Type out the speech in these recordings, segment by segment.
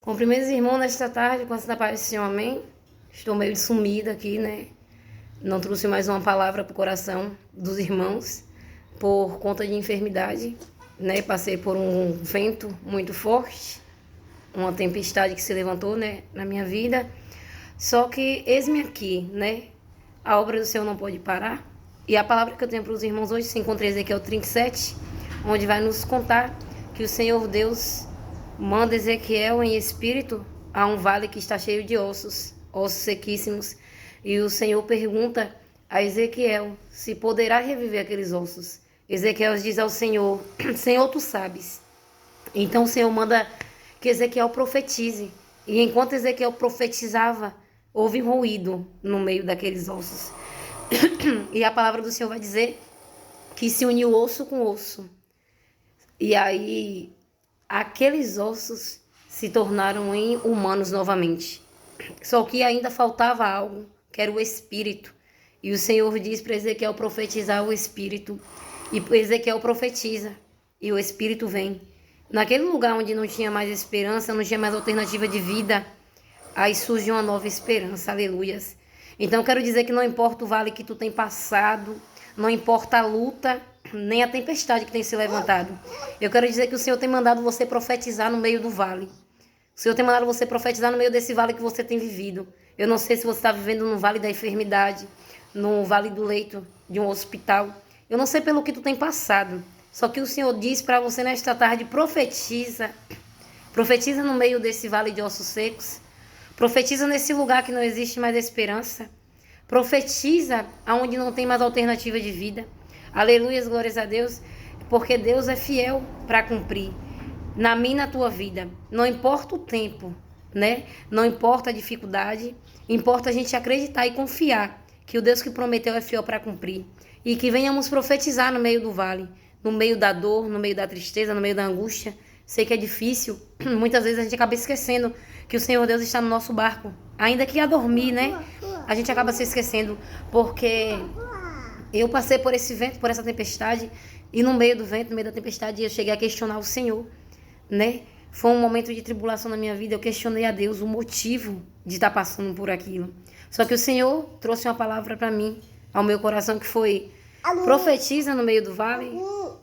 Cumprimentos, irmãos, nesta tarde, com essa paz do Senhor, amém? Estou meio sumida aqui, né? Não trouxe mais uma palavra para o coração dos irmãos por conta de enfermidade, né? Passei por um vento muito forte, uma tempestade que se levantou, né, na minha vida. Só que eis-me aqui, né? A obra do Senhor não pode parar. E a palavra que eu tenho para os irmãos hoje se encontra em Ezequiel 37, onde vai nos contar que o Senhor Deus manda Ezequiel em espírito a um vale que está cheio de ossos sequíssimos. E o Senhor pergunta a Ezequiel se poderá reviver aqueles ossos. Ezequiel diz ao Senhor: Senhor, tu sabes. Então o Senhor manda que Ezequiel profetize. E enquanto Ezequiel profetizava, houve um ruído no meio daqueles ossos. E a palavra do Senhor vai dizer que se uniu osso com osso. E aí aqueles ossos se tornaram em humanos novamente. Só que ainda faltava algo, que era o Espírito. E o Senhor diz para Ezequiel profetizar o Espírito. E Ezequiel profetiza. E o Espírito vem. Naquele lugar onde não tinha mais esperança, não tinha mais alternativa de vida, aí surge uma nova esperança. Aleluias. Então eu quero dizer que não importa o vale que tu tem passado, não importa a luta, nem a tempestade que tem se levantado. Eu quero dizer que o Senhor tem mandado você profetizar no meio do vale. O Senhor tem mandado você profetizar no meio desse vale que você tem vivido. Eu não sei se você está vivendo no vale da enfermidade, no vale do leito de um hospital. Eu não sei pelo que tu tem passado. Só que o Senhor diz para você nesta tarde: profetiza. Profetiza no meio desse vale de ossos secos. Profetiza nesse lugar que não existe mais esperança. Profetiza aonde não tem mais alternativa de vida. Aleluias, glórias a Deus. Porque Deus é fiel para cumprir na minha e na tua vida. Não importa o tempo, né? Não importa a dificuldade. Importa a gente acreditar e confiar que o Deus que prometeu é fiel para cumprir. E que venhamos profetizar no meio do vale, no meio da dor, no meio da tristeza, no meio da angústia. Sei que é difícil. Muitas vezes a gente acaba esquecendo que o Senhor Deus está no nosso barco. Ainda que a dormir, né? A gente acaba se esquecendo. Porque eu passei por esse vento, por essa tempestade. E no meio do vento, no meio da tempestade, eu cheguei a questionar o Senhor, né? Foi um momento de tribulação na minha vida. Eu questionei a Deus o motivo de estar passando por aquilo. Só que o Senhor trouxe uma palavra para mim, ao meu coração, que foi: profetiza no meio do vale,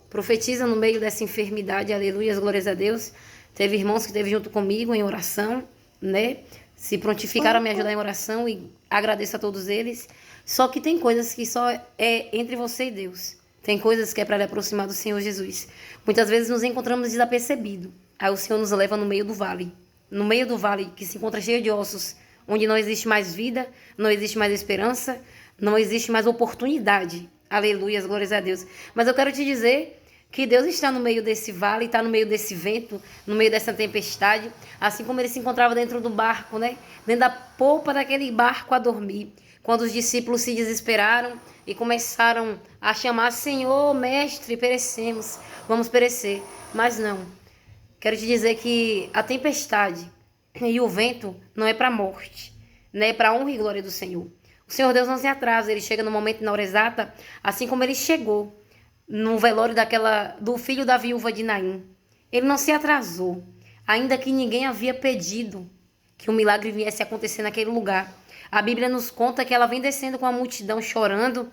profetiza no meio dessa enfermidade. Aleluia, glórias a Deus. Teve irmãos que esteve junto comigo em oração, né? Se prontificaram a me ajudar em oração e agradeço a todos eles. Só que tem coisas que só é entre você e Deus. Tem coisas que é para lhe aproximar do Senhor Jesus. Muitas vezes nos encontramos desapercebidos. Aí o Senhor nos leva no meio do vale. No meio do vale que se encontra cheio de ossos, onde não existe mais vida, não existe mais esperança, não existe mais oportunidade. Aleluia, glórias a Deus. Mas eu quero te dizer que Deus está no meio desse vale, está no meio desse vento, no meio dessa tempestade, assim como ele se encontrava dentro do barco, né? Dentro da polpa daquele barco a dormir. Quando os discípulos se desesperaram e começaram a chamar: Senhor, mestre, perecemos, vamos perecer. Mas não. Quero te dizer que a tempestade e o vento não é para a morte, né? É para a honra e glória do Senhor. O Senhor Deus não se atrasa, ele chega no momento e na hora exata, assim como ele chegou no velório do filho da viúva de Naim. Ele não se atrasou, ainda que ninguém havia pedido que o milagre viesse a acontecer naquele lugar. A Bíblia nos conta que ela vem descendo com a multidão chorando,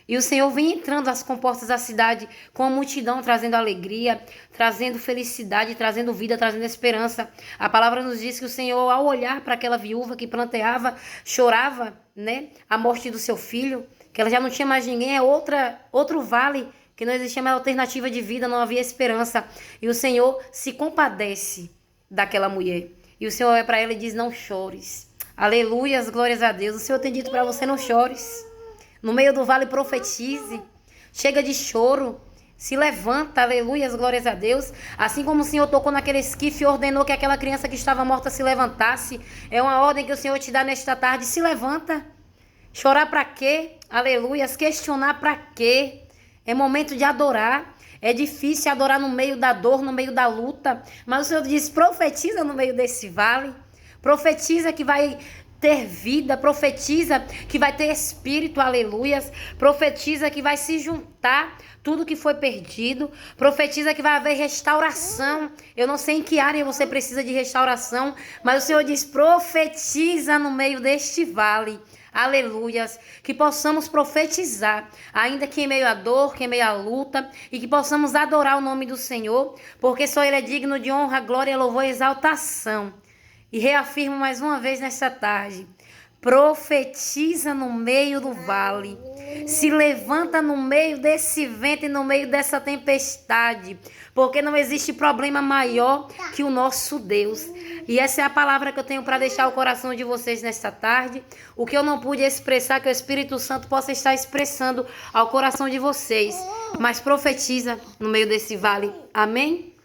e o Senhor vem entrando às comportas da cidade com a multidão, trazendo alegria, trazendo felicidade, trazendo vida, trazendo esperança. A palavra nos diz que o Senhor, ao olhar para aquela viúva que planteava, chorava, né, a morte do seu filho, que ela já não tinha mais ninguém, é outro vale, que não existia mais alternativa de vida, não havia esperança. E o Senhor se compadece daquela mulher. E o Senhor olha para ela e diz: não chores. Aleluias, glórias a Deus. O Senhor tem dito para você: não chores. No meio do vale profetize. Chega de choro. Se levanta, aleluias, glórias a Deus. Assim como o Senhor tocou naquele esquife e ordenou que aquela criança que estava morta se levantasse, é uma ordem que o Senhor te dá nesta tarde: se levanta. Chorar para quê? Aleluias. Questionar para quê? É momento de adorar. É difícil adorar no meio da dor, no meio da luta. Mas o Senhor diz: profetiza no meio desse vale. Profetiza que vai ter vida, profetiza que vai ter espírito, aleluias, profetiza que vai se juntar tudo que foi perdido, profetiza que vai haver restauração. Eu não sei em que área você precisa de restauração, mas o Senhor diz, profetiza no meio deste vale. Aleluias, que possamos profetizar, ainda que em meio à dor, que em meio à luta, e que possamos adorar o nome do Senhor, porque só Ele é digno de honra, glória, louvor e exaltação. E reafirmo mais uma vez nesta tarde, profetiza no meio do vale, se levanta no meio desse vento e no meio dessa tempestade, porque não existe problema maior que o nosso Deus. E essa é a palavra que eu tenho para deixar o coração de vocês nesta tarde. O que eu não pude expressar, que o Espírito Santo possa estar expressando ao coração de vocês. Mas profetiza no meio desse vale. Amém?